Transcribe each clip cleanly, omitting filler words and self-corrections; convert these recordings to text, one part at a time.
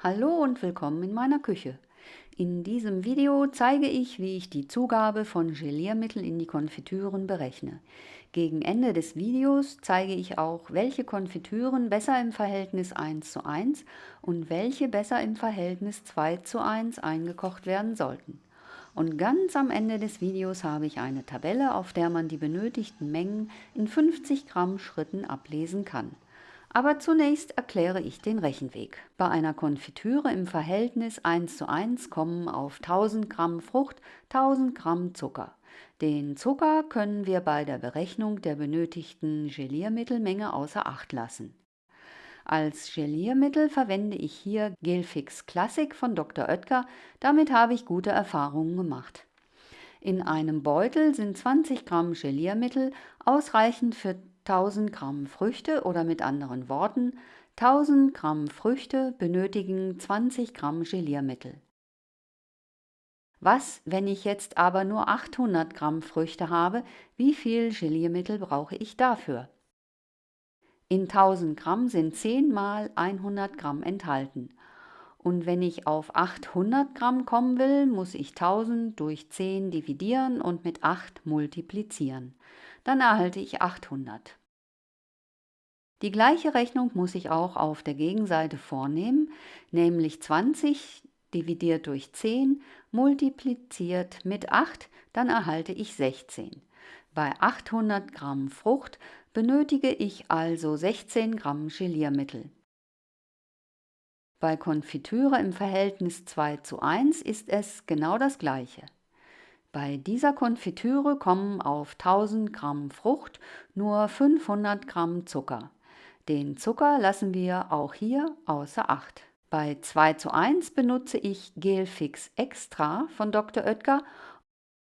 Hallo und willkommen in meiner Küche. In diesem Video zeige ich, wie ich die Zugabe von Geliermittel in die Konfitüren berechne. Gegen Ende des Videos zeige ich auch, welche Konfitüren besser im Verhältnis 1:1 und welche besser im Verhältnis 2:1 eingekocht werden sollten. Und ganz am Ende des Videos habe ich eine Tabelle, auf der man die benötigten Mengen in 50 Gramm Schritten ablesen kann. Aber zunächst erkläre ich den Rechenweg. Bei einer Konfitüre im Verhältnis 1:1 kommen auf 1000 Gramm Frucht 1000 Gramm Zucker. Den Zucker können wir bei der Berechnung der benötigten Geliermittelmenge außer Acht lassen. Als Geliermittel verwende ich hier Gelfix Classic von Dr. Oetker, damit habe ich gute Erfahrungen gemacht. In einem Beutel sind 20 Gramm Geliermittel ausreichend für 1000 Gramm Früchte oder mit anderen Worten, 1000 Gramm Früchte benötigen 20 Gramm Geliermittel. Was, wenn ich jetzt aber nur 800 Gramm Früchte habe, wie viel Geliermittel brauche ich dafür? In 1000 Gramm sind 10 mal 100 Gramm enthalten. Und wenn ich auf 800 Gramm kommen will, muss ich 1000 durch 10 dividieren und mit 8 multiplizieren. Dann erhalte ich 800. Die gleiche Rechnung muss ich auch auf der Gegenseite vornehmen, nämlich 20 dividiert durch 10 multipliziert mit 8, dann erhalte ich 16. Bei 800 Gramm Frucht benötige ich also 16 Gramm Geliermittel. Bei Konfitüre im Verhältnis 2:1 ist es genau das gleiche. Bei dieser Konfitüre kommen auf 1000 Gramm Frucht nur 500 Gramm Zucker. Den Zucker lassen wir auch hier außer Acht. Bei 2:1 benutze ich Gelfix Extra von Dr. Oetker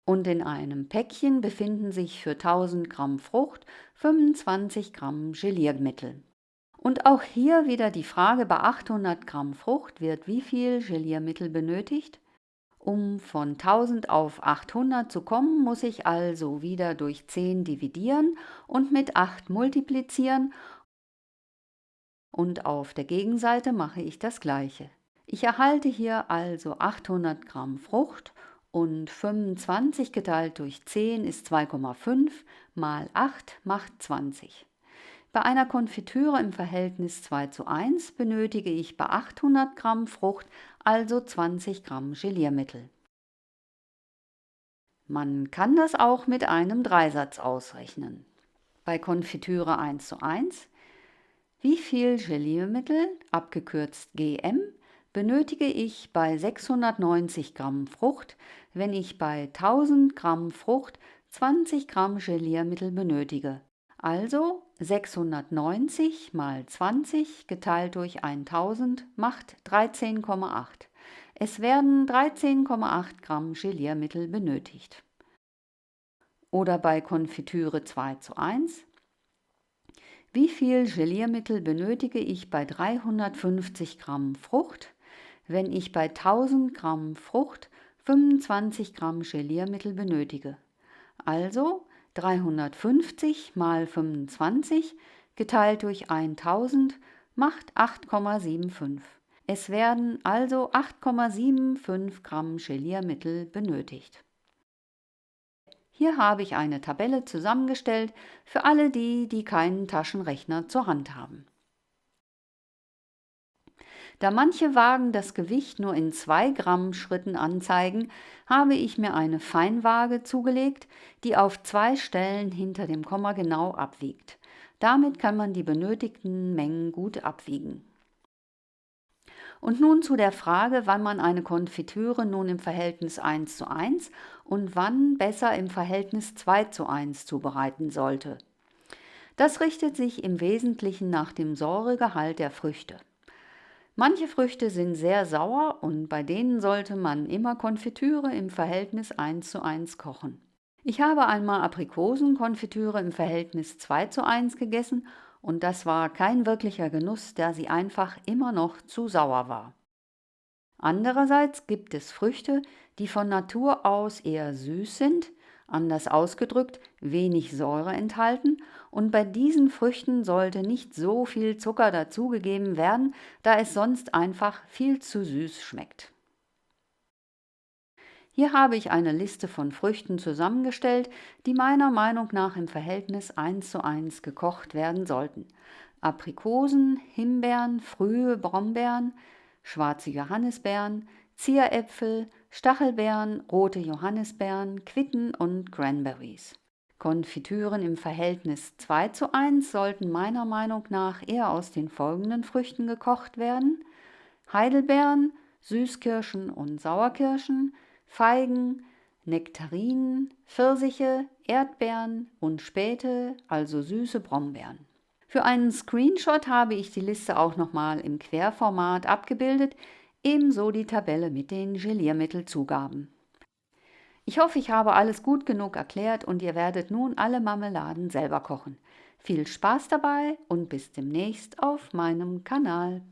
und in einem Päckchen befinden sich für 1000 Gramm Frucht 25 Gramm Geliermittel. Und auch hier wieder die Frage, bei 800 Gramm Frucht wird wie viel Geliermittel benötigt? Um von 1000 auf 800 zu kommen, muss ich also wieder durch 10 dividieren und mit 8 multiplizieren und auf der Gegenseite mache ich das gleiche. Ich erhalte hier also 800 Gramm Frucht und 25 geteilt durch 10 ist 2,5 mal 8 macht 20. Bei einer Konfitüre im Verhältnis 2:1 benötige ich bei 800 Gramm Frucht also 20 Gramm Geliermittel. Man kann das auch mit einem Dreisatz ausrechnen. Bei Konfitüre 1:1: Wie viel Geliermittel, abgekürzt GM, benötige ich bei 690 Gramm Frucht, wenn ich bei 1000 Gramm Frucht 20 Gramm Geliermittel benötige? Also 690 mal 20 geteilt durch 1000 macht 13,8. Es werden 13,8 Gramm Geliermittel benötigt. Oder bei Konfitüre 2:1: Wie viel Geliermittel benötige ich bei 350 Gramm Frucht, wenn ich bei 1000 Gramm Frucht 25 Gramm Geliermittel benötige? Also 350 mal 25 geteilt durch 1000 macht 8,75. Es werden also 8,75 Gramm Geliermittel benötigt. Hier habe ich eine Tabelle zusammengestellt für alle die, die keinen Taschenrechner zur Hand haben. Da manche Wagen das Gewicht nur in 2 Gramm Schritten anzeigen, habe ich mir eine Feinwaage zugelegt, die auf 2 Stellen hinter dem Komma genau abwiegt. Damit kann man die benötigten Mengen gut abwiegen. Und nun zu der Frage, wann man eine Konfitüre nun im Verhältnis 1:1 und wann besser im Verhältnis 2:1 zubereiten sollte. Das richtet sich im Wesentlichen nach dem Säuregehalt der Früchte. Manche Früchte sind sehr sauer und bei denen sollte man immer Konfitüre im Verhältnis 1:1 kochen. Ich habe einmal Aprikosenkonfitüre im Verhältnis 2:1 gegessen und das war kein wirklicher Genuss, da sie einfach immer noch zu sauer war. Andererseits gibt es Früchte, die von Natur aus eher süß sind, Anders ausgedrückt, wenig Säure enthalten, und bei diesen Früchten sollte nicht so viel Zucker dazugegeben werden, da es sonst einfach viel zu süß schmeckt. Hier habe ich eine Liste von Früchten zusammengestellt, die meiner Meinung nach im Verhältnis 1:1 gekocht werden sollten. Aprikosen, Himbeeren, frühe Brombeeren, schwarze Johannisbeeren, Zieräpfel, Stachelbeeren, rote Johannisbeeren, Quitten und Cranberries. Konfitüren im Verhältnis 2:1 sollten meiner Meinung nach eher aus den folgenden Früchten gekocht werden: Heidelbeeren, Süßkirschen und Sauerkirschen, Feigen, Nektarinen, Pfirsiche, Erdbeeren und späte, also süße Brombeeren. Für einen Screenshot habe ich die Liste auch nochmal im Querformat abgebildet, ebenso die Tabelle mit den Geliermittelzugaben. Ich hoffe, ich habe alles gut genug erklärt und ihr werdet nun alle Marmeladen selber kochen. Viel Spaß dabei und bis demnächst auf meinem Kanal.